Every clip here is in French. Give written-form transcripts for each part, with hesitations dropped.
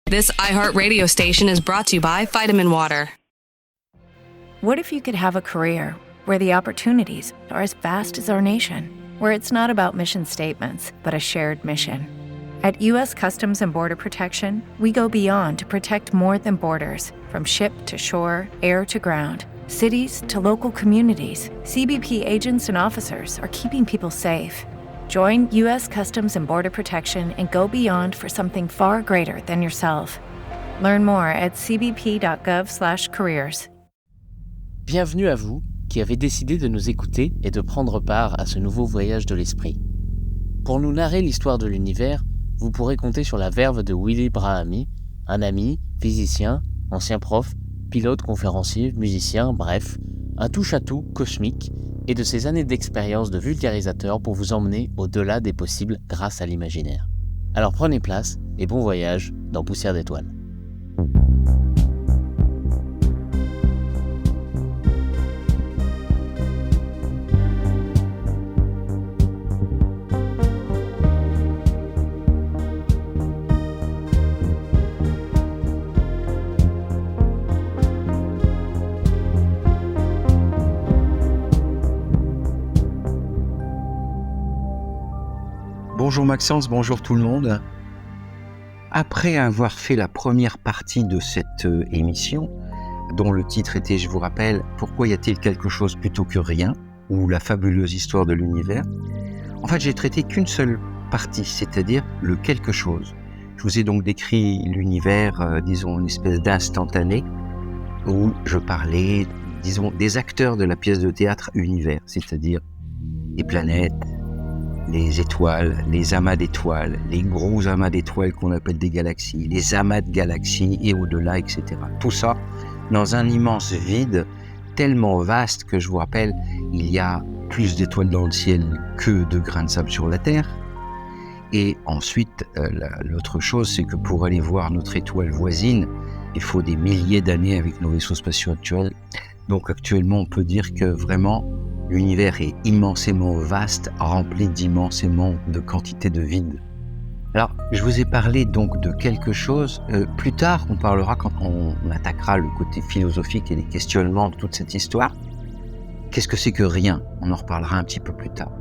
This iHeartRadio station is brought to you by Vitamin Water. What if you could have a career where the opportunities are as vast as our nation, where it's not about mission statements, but a shared mission? At U.S. Customs and Border Protection, we go beyond to protect more than borders. From ship to shore, air to ground, cities to local communities, CBP agents and officers are keeping people safe. Join U.S. Customs and Border Protection and go beyond for something far greater than yourself. Learn more at cbp.gov/careers. Bienvenue à vous qui avez décidé de nous écouter et de prendre part à ce nouveau voyage de l'esprit. Pour nous narrer l'histoire de l'univers, vous pourrez compter sur la verve de Willy Brahami, un ami, physicien, ancien prof, pilote, conférencier, musicien, bref, un touche-à-tout cosmique et de ses années d'expérience de vulgarisateur pour vous emmener au-delà des possibles grâce à l'imaginaire. Alors prenez place et bon voyage dans Poussière d'étoiles. Bonjour Maxence, bonjour tout le monde. Après avoir fait la première partie de cette émission, dont le titre était, je vous rappelle, « Pourquoi y a-t-il quelque chose plutôt que rien ?» ou « La fabuleuse histoire de l'univers », en fait j'ai traité qu'une seule partie, c'est-à-dire le quelque chose. Je vous ai donc décrit l'univers, disons une espèce d'instantané, où je parlais, disons, des acteurs de la pièce de théâtre univers, c'est-à-dire les planètes, les étoiles, les amas d'étoiles, les gros amas d'étoiles qu'on appelle des galaxies, les amas de galaxies et au-delà, etc. Tout ça dans un immense vide tellement vaste que je vous rappelle, il y a plus d'étoiles dans le ciel que de grains de sable sur la Terre. Et ensuite, l'autre chose, c'est que pour aller voir notre étoile voisine, il faut des milliers d'années avec nos vaisseaux spatiaux actuels. Donc actuellement, on peut dire que vraiment, l'univers est immensément vaste, rempli d'immensément de quantité de vide. Alors, je vous ai parlé donc de quelque chose. Plus tard, on parlera, quand on attaquera le côté philosophique et les questionnements de toute cette histoire. Qu'est-ce que c'est que rien ? On en reparlera un petit peu plus tard.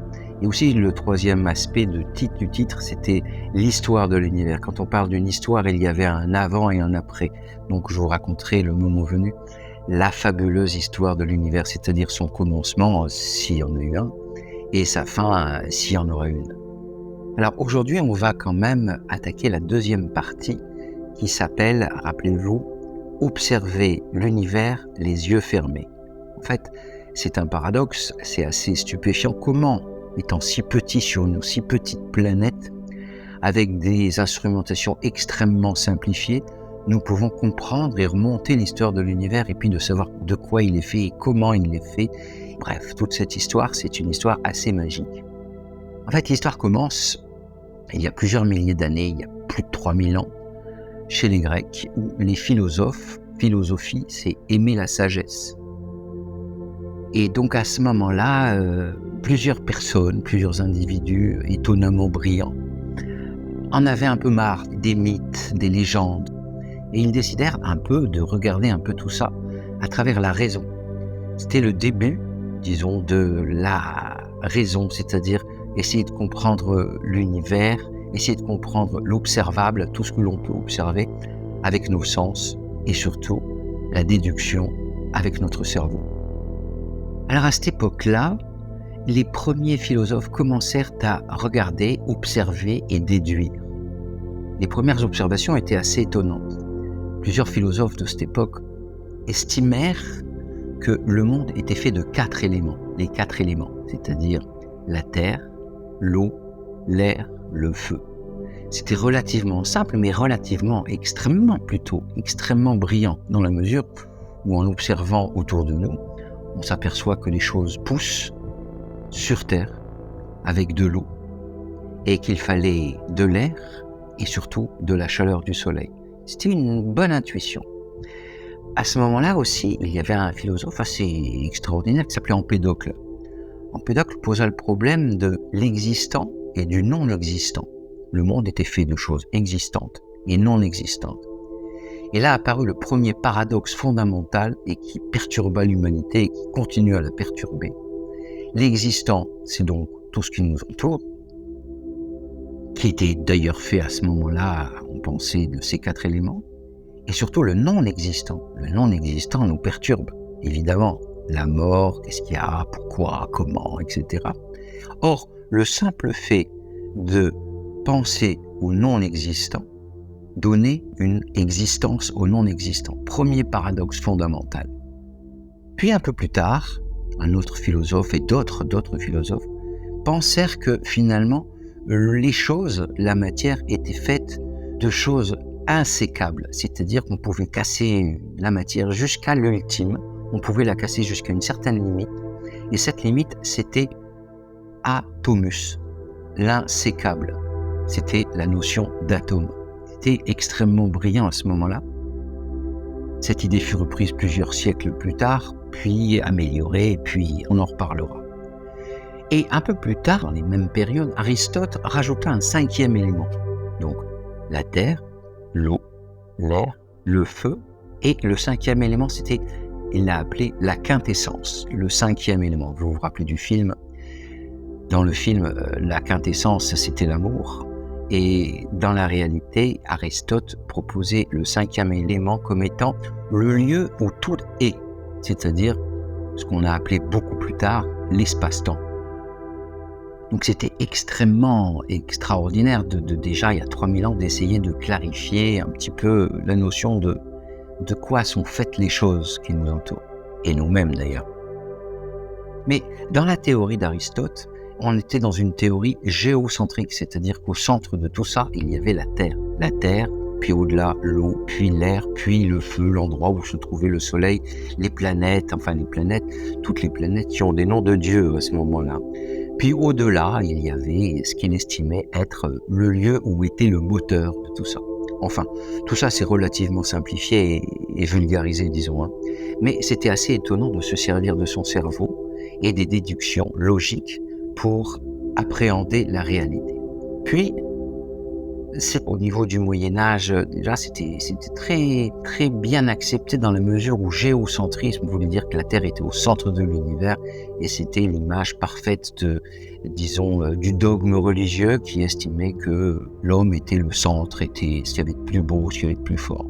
Et aussi, le troisième aspect du titre, c'était l'histoire de l'univers. Quand on parle d'une histoire, il y avait un avant et un après. Donc, je vous raconterai le moment venu la fabuleuse histoire de l'univers, c'est-à-dire son commencement, s'il y en a eu un, et sa fin, s'il y en aura une. Alors aujourd'hui, on va quand même attaquer la deuxième partie qui s'appelle, rappelez-vous, « Observer l'univers les yeux fermés ». En fait, c'est un paradoxe, c'est assez stupéfiant. Comment, étant si petit sur une si petite planète, avec des instrumentations extrêmement simplifiées, nous pouvons comprendre et remonter l'histoire de l'univers et puis de savoir de quoi il est fait et comment il est fait. Bref, toute cette histoire, c'est une histoire assez magique. En fait, l'histoire commence il y a plusieurs milliers d'années, il y a plus de 3000 ans, chez les Grecs, où les philosophie, c'est aimer la sagesse. Et donc à ce moment-là, plusieurs personnes, plusieurs individus étonnamment brillants, en avaient un peu marre des mythes, des légendes. Et ils décidèrent un peu de regarder un peu tout ça à travers la raison. C'était le début, disons, de la raison, c'est-à-dire essayer de comprendre l'univers, essayer de comprendre l'observable, tout ce que l'on peut observer avec nos sens et surtout la déduction avec notre cerveau. Alors à cette époque-là, les premiers philosophes commencèrent à regarder, observer et déduire. Les premières observations étaient assez étonnantes. Plusieurs philosophes de cette époque estimèrent que le monde était fait de 4 éléments. Les 4 éléments, c'est-à-dire la terre, l'eau, l'air, le feu. C'était relativement simple, mais extrêmement brillant, dans la mesure où en observant autour de nous, on s'aperçoit que les choses poussent sur Terre avec de l'eau et qu'il fallait de l'air et surtout de la chaleur du soleil. C'était une bonne intuition. À ce moment-là aussi, il y avait un philosophe assez extraordinaire qui s'appelait Empédocle. Empédocle posa le problème de l'existant et du non-existant. Le monde était fait de choses existantes et non existantes. Et là apparut le premier paradoxe fondamental et qui perturba l'humanité et qui continue à la perturber. L'existant, c'est donc tout ce qui nous entoure, qui était d'ailleurs fait à ce moment-là, on pensait, de ces 4 éléments, et surtout le non-existant. Le non-existant nous perturbe, évidemment. La mort, qu'est-ce qu'il y a, pourquoi, comment, etc. Or, le simple fait de penser au non-existant donnait une existence au non-existant. Premier paradoxe fondamental. Puis un peu plus tard, un autre philosophe et d'autres philosophes pensèrent que finalement, les choses, la matière était faite de choses insécables, c'est-à-dire qu'on pouvait casser la matière jusqu'à l'ultime, on pouvait la casser jusqu'à une certaine limite, et cette limite, c'était atomus, l'insécable. C'était la notion d'atome. C'était extrêmement brillant à ce moment-là. Cette idée fut reprise plusieurs siècles plus tard, puis améliorée, puis on en reparlera. Et un peu plus tard, dans les mêmes périodes, Aristote rajouta un 5e élément. Donc, la terre, l'eau, l'air, le feu, et le 5e élément, c'était, il l'a appelé la quintessence, le 5e élément. Vous vous rappelez du film? Dans le film, la quintessence, c'était l'amour. Et dans la réalité, Aristote proposait le 5e élément comme étant le lieu où tout est, c'est-à-dire ce qu'on a appelé beaucoup plus tard l'espace-temps. Donc c'était extrêmement extraordinaire de déjà, il y a 3000 ans, d'essayer de clarifier un petit peu la notion de quoi sont faites les choses qui nous entourent, et nous-mêmes d'ailleurs. Mais dans la théorie d'Aristote, on était dans une théorie géocentrique, c'est-à-dire qu'au centre de tout ça, il y avait la Terre. La Terre, puis au-delà, l'eau, puis l'air, puis le feu, l'endroit où se trouvait le soleil, les planètes, toutes les planètes qui ont des noms de Dieu à ce moment-là. Puis au-delà, il y avait ce qu'il estimait être le lieu où était le moteur de tout ça. Enfin, tout ça c'est relativement simplifié et vulgarisé, disons. Mais c'était assez étonnant de se servir de son cerveau et des déductions logiques pour appréhender la réalité. Puis, au niveau du Moyen-Âge, déjà c'était très, très bien accepté dans la mesure où géocentrisme voulait dire que la Terre était au centre de l'univers et c'était l'image parfaite du dogme religieux qui estimait que l'homme était le centre, était ce qu'il y avait de plus beau, ce qu'il y avait de plus fort.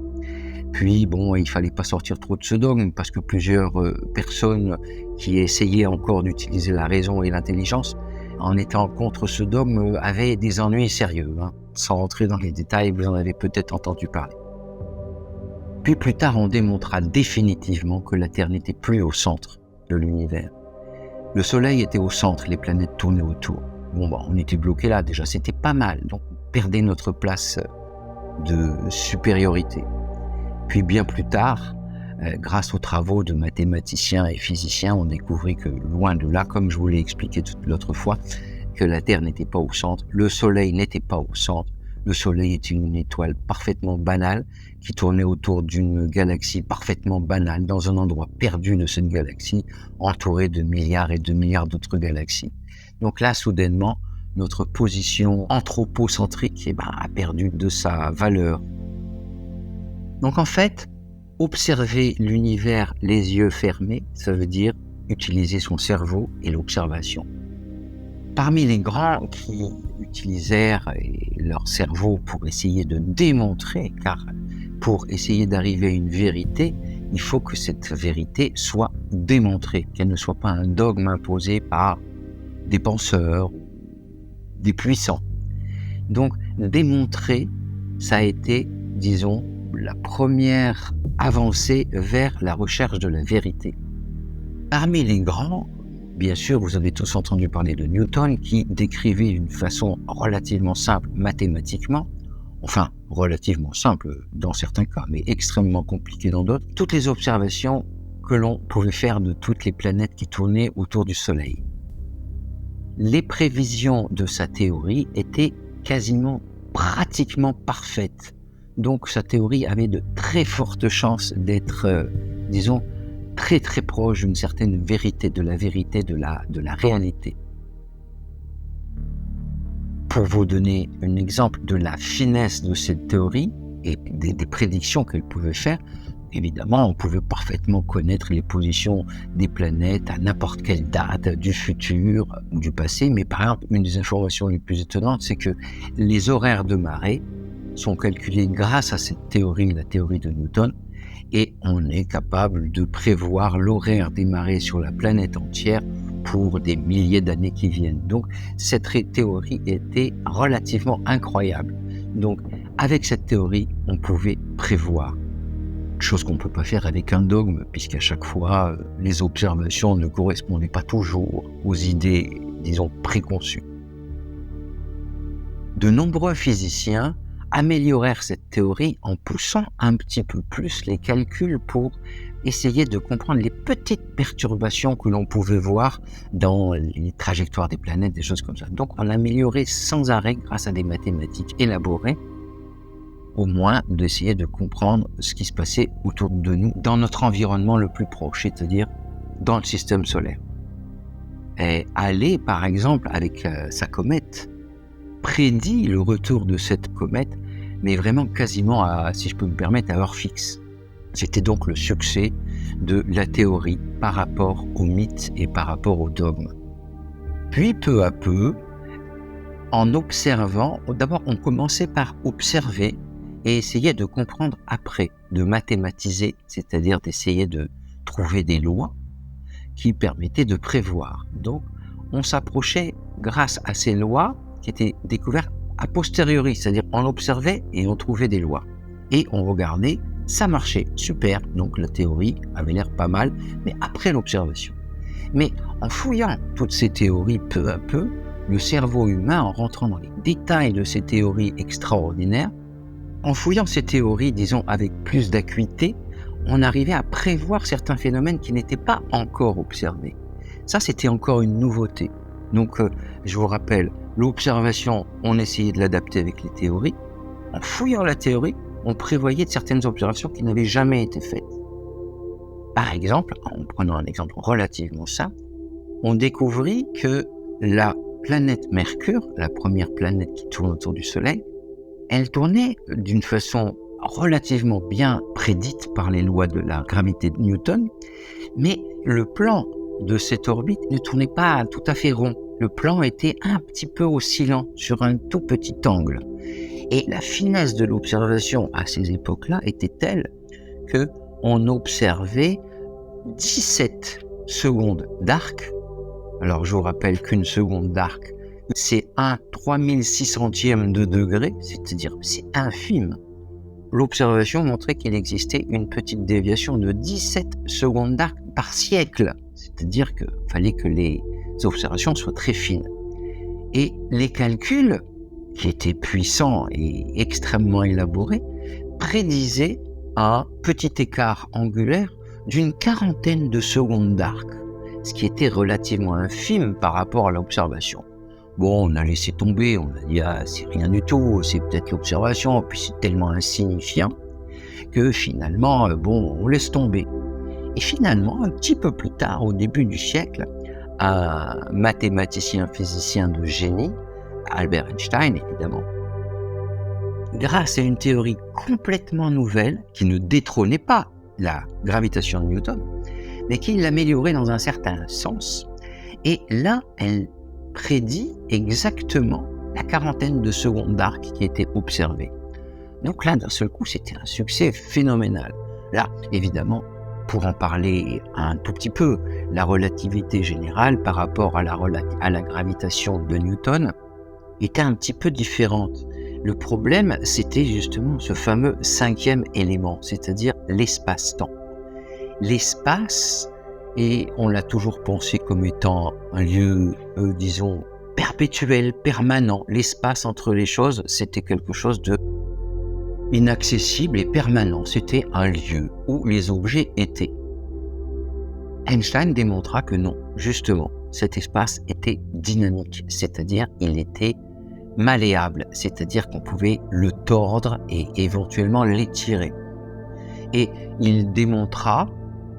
Puis, il fallait pas sortir trop de ce dogme parce que plusieurs personnes qui essayaient encore d'utiliser la raison et l'intelligence, en étant contre ce dogme, avaient des ennuis sérieux. Sans rentrer dans les détails, vous en avez peut-être entendu parler. Puis plus tard, on démontra définitivement que la Terre n'était plus au centre de l'univers. Le Soleil était au centre, les planètes tournaient autour. On était bloqués là, déjà, c'était pas mal. Donc, on perdait notre place de supériorité. Puis bien plus tard, grâce aux travaux de mathématiciens et physiciens, on découvrit que loin de là, comme je vous l'ai expliqué l'autre fois, que la Terre n'était pas au centre, le Soleil n'était pas au centre. Le Soleil était une étoile parfaitement banale qui tournait autour d'une galaxie parfaitement banale dans un endroit perdu de cette galaxie, entouré de milliards et de milliards d'autres galaxies. Donc là, soudainement, notre position anthropocentrique a perdu de sa valeur. Donc en fait, observer l'univers les yeux fermés, ça veut dire utiliser son cerveau et l'observation. Parmi les grands qui utilisèrent leur cerveau pour essayer de démontrer, car pour essayer d'arriver à une vérité, il faut que cette vérité soit démontrée, qu'elle ne soit pas un dogme imposé par des penseurs, des puissants. Donc démontrer, ça a été, disons, la première avancée vers la recherche de la vérité. Parmi les grands, bien sûr, vous avez tous entendu parler de Newton qui décrivait d'une façon relativement simple mathématiquement, enfin relativement simple dans certains cas, mais extrêmement compliqué dans d'autres, toutes les observations que l'on pouvait faire de toutes les planètes qui tournaient autour du Soleil. Les prévisions de sa théorie étaient pratiquement parfaites. Donc sa théorie avait de très fortes chances d'être, disons, très très proche d'une certaine vérité, de la vérité de la réalité. Pour vous donner un exemple de la finesse de cette théorie et des prédictions qu'elle pouvait faire. Évidemment, on pouvait parfaitement connaître les positions des planètes à n'importe quelle date du futur ou du passé, mais par exemple, une des informations les plus étonnantes, c'est que les horaires de marée sont calculés grâce à cette théorie, la théorie de Newton, et on est capable de prévoir l'horaire des marées sur la planète entière pour des milliers d'années qui viennent. Donc, cette théorie était relativement incroyable. Donc, avec cette théorie, on pouvait prévoir. Chose qu'on ne peut pas faire avec un dogme, puisqu'à chaque fois, les observations ne correspondaient pas toujours aux idées, disons, préconçues. De nombreux physiciens améliorèrent cette théorie en poussant un petit peu plus les calculs pour essayer de comprendre les petites perturbations que l'on pouvait voir dans les trajectoires des planètes, des choses comme ça. Donc, on améliorait sans arrêt, grâce à des mathématiques élaborées, au moins d'essayer de comprendre ce qui se passait autour de nous, dans notre environnement le plus proche, c'est-à-dire dans le système solaire. Et Halley, par exemple, avec sa comète, prédit le retour de cette comète, mais vraiment quasiment, si je peux me permettre, à heure fixe. C'était donc le succès de la théorie par rapport au mythe et par rapport au dogme. Puis, peu à peu, en observant, d'abord on commençait par observer et essayer de comprendre après, de mathématiser, c'est-à-dire d'essayer de trouver des lois qui permettaient de prévoir. Donc, on s'approchait grâce à ces lois qui étaient découvertes a posteriori, c'est-à-dire on observait et on trouvait des lois. Et on regardait, ça marchait, super, donc la théorie avait l'air pas mal, mais après l'observation. Mais en fouillant toutes ces théories peu à peu, le cerveau humain, en rentrant dans les détails de ces théories extraordinaires, en fouillant ces théories, disons, avec plus d'acuité, on arrivait à prévoir certains phénomènes qui n'étaient pas encore observés. Ça, c'était encore une nouveauté. Donc, je vous rappelle, l'observation, on essayait de l'adapter avec les théories. En fouillant la théorie, on prévoyait de certaines observations qui n'avaient jamais été faites. Par exemple, en prenant un exemple relativement simple, on découvrit que la planète Mercure, la première planète qui tourne autour du Soleil, elle tournait d'une façon relativement bien prédite par les lois de la gravité de Newton, mais le plan de cette orbite ne tournait pas tout à fait rond. Le plan était un petit peu oscillant sur un tout petit angle. Et la finesse de l'observation à ces époques-là était telle qu'on observait 17 secondes d'arc. Alors je vous rappelle qu'une seconde d'arc, c'est un 3600e de degré, c'est-à-dire c'est infime. L'observation montrait qu'il existait une petite déviation de 17 secondes d'arc par siècle. C'est-à-dire qu'il fallait que les observations soient très fines. Et les calculs, qui étaient puissants et extrêmement élaborés, prédisaient un petit écart angulaire d'une 40aine de secondes d'arc, ce qui était relativement infime par rapport à l'observation. Bon, on a laissé tomber, on a dit « c'est rien du tout, c'est peut-être l'observation », puis c'est tellement insignifiant que finalement, on laisse tomber. Et finalement, un petit peu plus tard, au début du siècle, un mathématicien physicien de génie, Albert Einstein évidemment, grâce à une théorie complètement nouvelle qui ne détrônait pas la gravitation de Newton, mais qui l'améliorait dans un certain sens. Et là, elle prédit exactement la 40aine de secondes d'arc qui était observée. Donc là, d'un seul coup, c'était un succès phénoménal. Là, évidemment, pour en parler un tout petit peu, la relativité générale par rapport à la gravitation de Newton était un petit peu différente. Le problème, c'était justement ce fameux 5e élément, c'est-à-dire l'espace-temps. L'espace, et on l'a toujours pensé comme étant un lieu, disons, perpétuel, permanent. L'espace entre les choses, c'était quelque chose de inaccessible et permanent. C'était un lieu où les objets étaient. Einstein démontra que non, justement, cet espace était dynamique, c'est-à-dire il était malléable, c'est-à-dire qu'on pouvait le tordre et éventuellement l'étirer. Et il démontra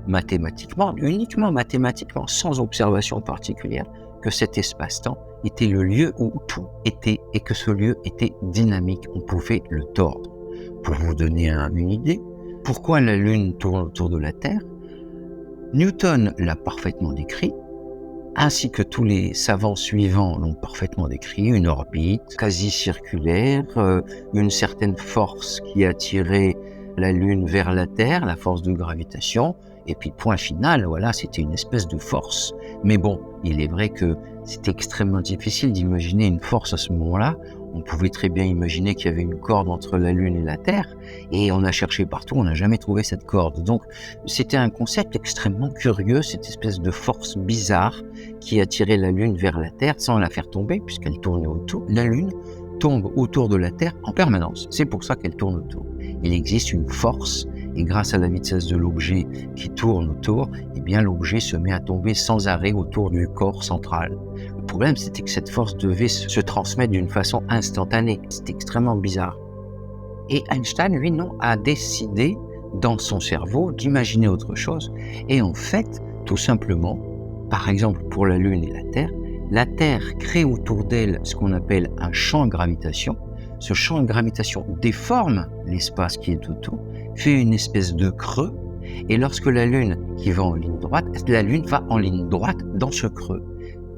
mathématiquement, uniquement mathématiquement, sans observation particulière, que cet espace-temps était le lieu où tout était et que ce lieu était dynamique, on pouvait le tordre. pour vous donner une idée, pourquoi la Lune tourne autour de la Terre, Newton l'a parfaitement décrit, ainsi que tous les savants suivants l'ont parfaitement décrit, une orbite quasi circulaire, une certaine force qui attirait la Lune vers la Terre, la force de gravitation, et puis point final, voilà, c'était une espèce de force. Mais bon, il est vrai que c'était extrêmement difficile d'imaginer une force à ce moment-là. On pouvait très bien imaginer qu'il y avait une corde entre la Lune et la Terre, et on a cherché partout, on n'a jamais trouvé cette corde. Donc c'était un concept extrêmement curieux, cette espèce de force bizarre qui attirait la Lune vers la Terre sans la faire tomber, puisqu'elle tournait autour. La Lune tombe autour de la Terre en permanence, c'est pour ça qu'elle tourne autour. Il existe une force, et grâce à la vitesse de l'objet qui tourne autour, eh bien l'objet se met à tomber sans arrêt autour du corps central. Le problème, c'était que cette force devait se transmettre d'une façon instantanée. C'était extrêmement bizarre. Et Einstein, lui, non, a décidé, dans son cerveau, d'imaginer autre chose. Et en fait, tout simplement, par exemple pour la Lune et la Terre crée autour d'elle ce qu'on appelle un champ de gravitation. Ce champ de gravitation déforme l'espace qui est autour, fait une espèce de creux, et lorsque la Lune qui va en ligne droite, la Lune va en ligne droite dans ce creux.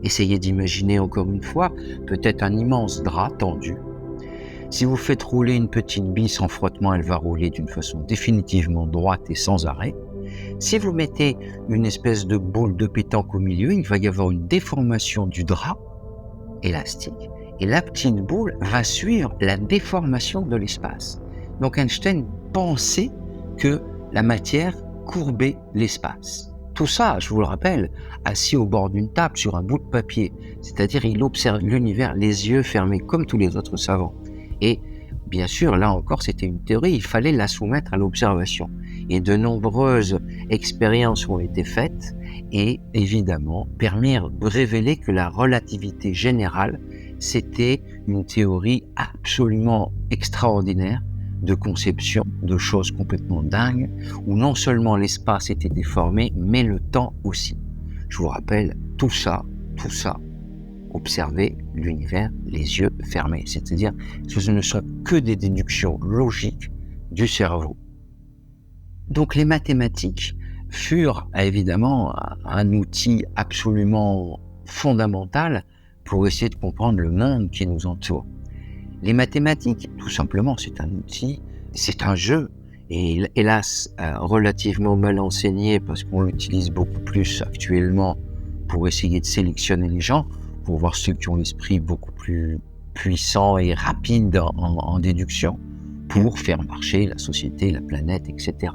Essayez d'imaginer encore une fois, peut-être un immense drap tendu. Si vous faites rouler une petite bille sans frottement, elle va rouler d'une façon définitivement droite et sans arrêt. Si vous mettez une espèce de boule de pétanque au milieu, il va y avoir une déformation du drap élastique, et la petite boule va suivre la déformation de l'espace. Donc Einstein pensait que la matière courbait l'espace. Tout ça, je vous le rappelle, assis au bord d'une table sur un bout de papier. C'est-à-dire, il observe l'univers les yeux fermés comme tous les autres savants. Et bien sûr, là encore, c'était une théorie, il fallait la soumettre à l'observation. Et de nombreuses expériences ont été faites et évidemment permirent de révéler que la relativité générale, c'était une théorie absolument extraordinaire de conception, de choses complètement dingues, où non seulement l'espace était déformé, mais le temps aussi. Je vous rappelle, tout ça, observer l'univers les yeux fermés, c'est-à-dire que ce ne soit que des déductions logiques du cerveau. Donc les mathématiques furent évidemment un outil absolument fondamental pour essayer de comprendre le monde qui nous entoure. Les mathématiques, tout simplement, c'est un outil, c'est un jeu, et hélas, relativement mal enseigné parce qu'on l'utilise beaucoup plus actuellement pour essayer de sélectionner les gens, pour voir ceux qui ont l'esprit beaucoup plus puissant et rapide en déduction, pour faire marcher la société, la planète, etc.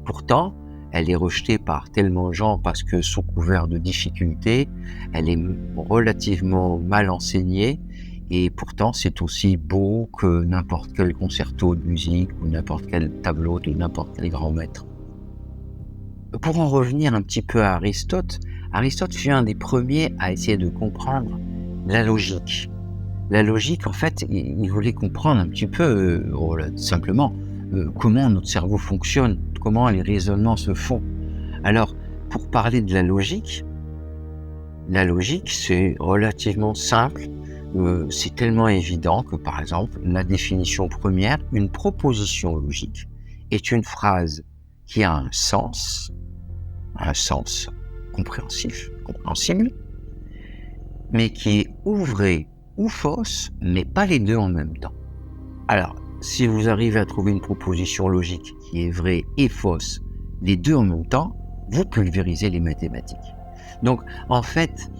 Pourtant, elle est rejetée par tellement de gens parce que sous couvert de difficultés, elle est relativement mal enseignée, et pourtant c'est aussi beau que n'importe quel concerto de musique ou n'importe quel tableau de n'importe quel grand maître. Pour en revenir un petit peu à Aristote, Aristote fut un des premiers à essayer de comprendre la logique. La logique, en fait, il voulait comprendre un petit peu, simplement, comment notre cerveau fonctionne, comment les raisonnements se font. Alors, pour parler de la logique, c'est relativement simple. C'est tellement évident que, par exemple, la définition première, une proposition logique, est une phrase qui a un sens compréhensible, mais qui est ou vraie ou fausse, mais pas les deux en même temps. Alors, si vous arrivez à trouver une proposition logique qui est vraie et fausse, les deux en même temps, vous pulvérisez les mathématiques. Donc, en fait,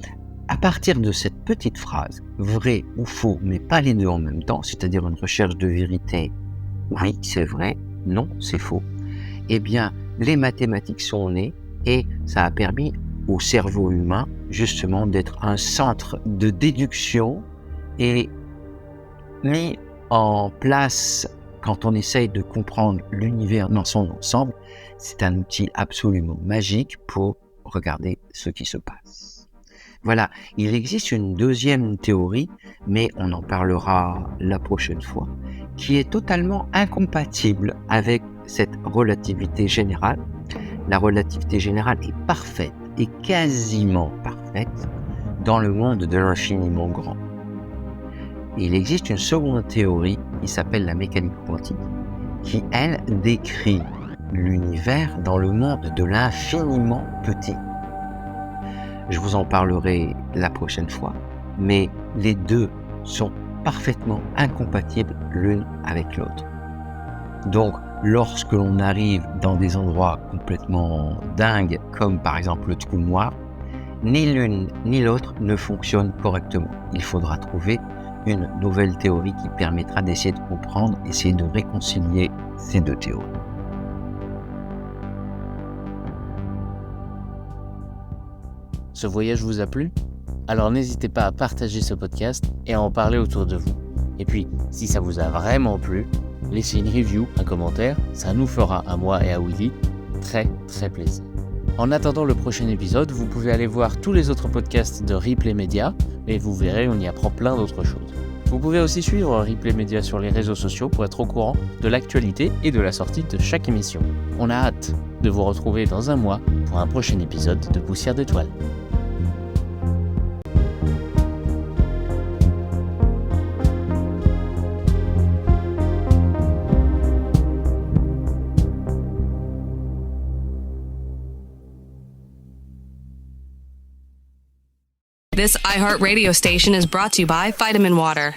à partir de cette petite phrase, vrai ou faux, mais pas les deux en même temps, c'est-à-dire une recherche de vérité, oui, c'est vrai, non, c'est faux, eh bien, les mathématiques sont nées et ça a permis au cerveau humain, justement, d'être un centre de déduction et mis en place quand on essaye de comprendre l'univers dans son ensemble. C'est un outil absolument magique pour regarder ce qui se passe. Voilà, il existe une deuxième théorie, mais on en parlera la prochaine fois, qui est totalement incompatible avec cette relativité générale. La relativité générale est parfaite et quasiment parfaite dans le monde de l'infiniment grand. Il existe une seconde théorie qui s'appelle la mécanique quantique, qui, elle, décrit l'univers dans le monde de l'infiniment petit. Je vous en parlerai la prochaine fois, mais les deux sont parfaitement incompatibles l'une avec l'autre. Donc, lorsque l'on arrive dans des endroits complètement dingues, comme par exemple le trou noir, ni l'une ni l'autre ne fonctionne correctement. Il faudra trouver une nouvelle théorie qui permettra d'essayer de comprendre, essayer de réconcilier ces deux théories. Ce voyage vous a plu? Alors n'hésitez pas à partager ce podcast et à en parler autour de vous. Et puis, si ça vous a vraiment plu, laissez une review, un commentaire, ça nous fera, à moi et à Willy, très très plaisir. En attendant le prochain épisode, vous pouvez aller voir tous les autres podcasts de Replay Media, et vous verrez, on y apprend plein d'autres choses. Vous pouvez aussi suivre Replay Media sur les réseaux sociaux pour être au courant de l'actualité et de la sortie de chaque émission. On a hâte de vous retrouver dans un mois pour un prochain épisode de Poussière d'étoiles. This iHeartRadio station is brought to you by Vitamin Water.